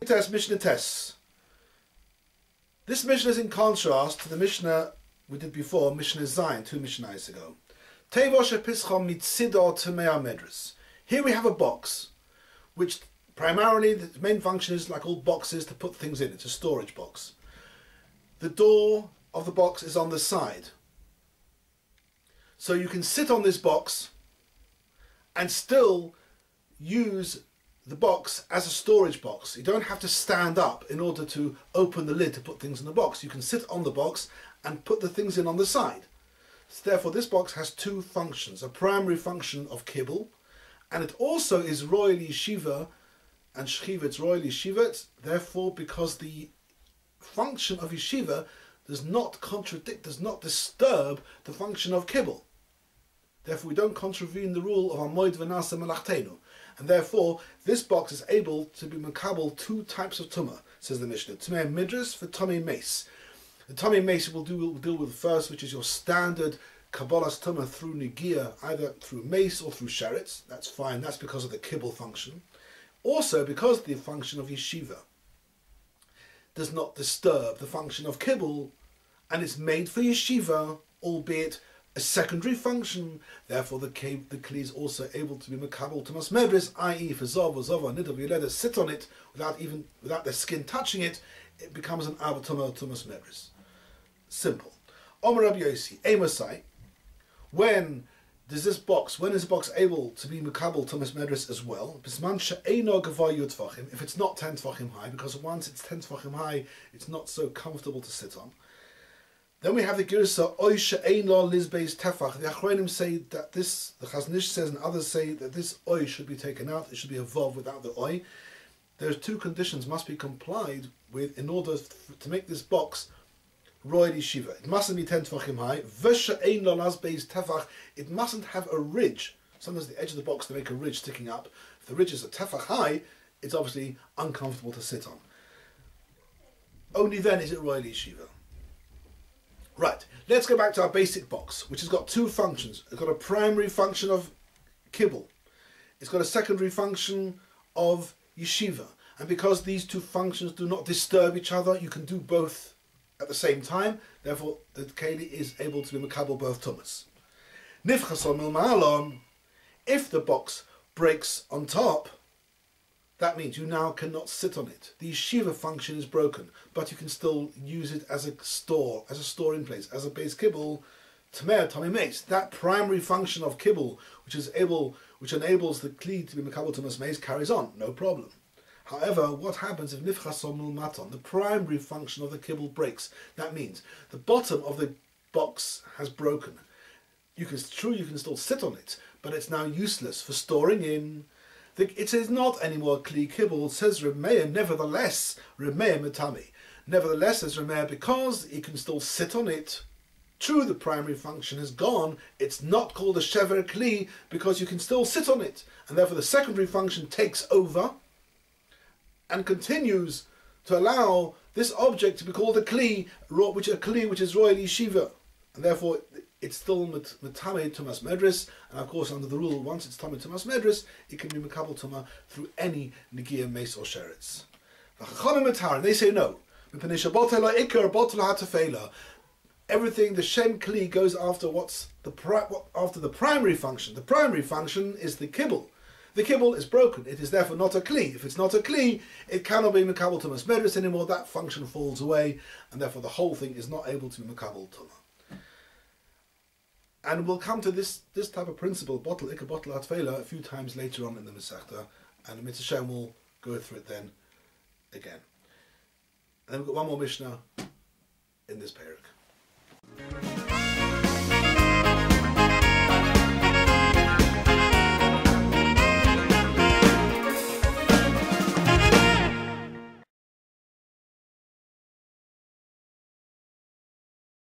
Test Mishnah Test. This Mishnah is in contrast to the Mishnah we did before, Mishnah Zayin, 2 Mishnahs ago. Here we have a box, which primarily the main function is like all boxes to put things in. It's a storage box. The door of the box is on the side. So you can sit on this box and still use the box as a storage box. You don't have to stand up in order to open the lid to put things in the box. You can sit on the box and put the things in on the side. So therefore this box has two functions. A primary function of kibble, and it also is royal yeshiva and shchiva. It's royal yeshiva. Therefore, because the function of yeshiva does not contradict, does not disturb the function of kibble. Therefore we don't contravene the rule of Amoid V'nasa Melachtenu. And therefore, this box is able to be makabel two types of tumah, says the Mishnah. Tumah midras for tumah mace. The tumah mace will deal with the first, which is your standard kabbalas tumah through nigia, either through mace or through sheretz. That's fine, that's because of the kibble function. Also, because the function of yeshiva does not disturb the function of kibble, and it's made for yeshiva, albeit a secondary function. Therefore the kli is also able to be makabel tumas medris, i.e. if a zav or zava nidav, you let it sit on it without their skin touching it, it becomes an avatuma tumas medris. Simple. Omer Rabbi Yossi, Amosai, when is this box able to be makabel tumas medris as well? Bisman she'eino gavay yud, if it's not 10 tvachim high, because once it's 10 tvachim high, it's not so comfortable to sit on. Then we have the Girsa, Oy she'ein lo lizbeis tefach. The Achronim say that this, the Chaznish says, and others say that this Oy should be taken out. It should be a Vav without the Oy. There's two conditions must be complied with in order to make this box royal yeshiva. It mustn't be 10 tvachim high. V'she'ein lo lizbeis tefach. It mustn't have a ridge. Sometimes the edge of the box to make a ridge sticking up. If the ridge is a tefach high, it's obviously uncomfortable to sit on. Only then is it royal yeshiva. Right, let's go back to our basic box, which has got two functions. It's got a primary function of kibble. It's got a secondary function of yeshiva. And because these two functions do not disturb each other, you can do both at the same time. Therefore, the keli is able to be makabel both tumas. Nifchason mil ma'alon, if the box breaks on top, that means you now cannot sit on it. The yeshiva function is broken, but you can still use it as a store-in place, as a base kibble, tamer, tummy mace. That primary function of kibble, which enables the kli to be makabel tumas mace, carries on, no problem. However, what happens if nifchason mil maton, the primary function of the kibble breaks? That means the bottom of the box has broken. It's true you can still sit on it, but it's now useless for storing in. It is not anymore kli kibble, says Remeir, nevertheless, Remeir metami. Nevertheless, says Remeir, because you can still sit on it, true, the primary function is gone, it's not called a shever kli, because you can still sit on it. And therefore the secondary function takes over and continues to allow this object to be called a kli, which is royal yeshiva. And therefore it's still metame tumas medris, and of course under the rule, once it's tame tumas medris, it can be makabel tuma through any negia, mace or sheretz. They say no. Everything, the shem kli goes after after the primary function. The primary function is the kibble. The kibble is broken. It is therefore not a kli. If it's not a kli, it cannot be makabel tumas medris anymore. That function falls away, and therefore the whole thing is not able to be makabel tuma. And we'll come to this type of principle, bottle atfela, a few times later on in the Masechta, and Mitzvah Shem will go through it then again. And then we've got one more Mishnah in this parak.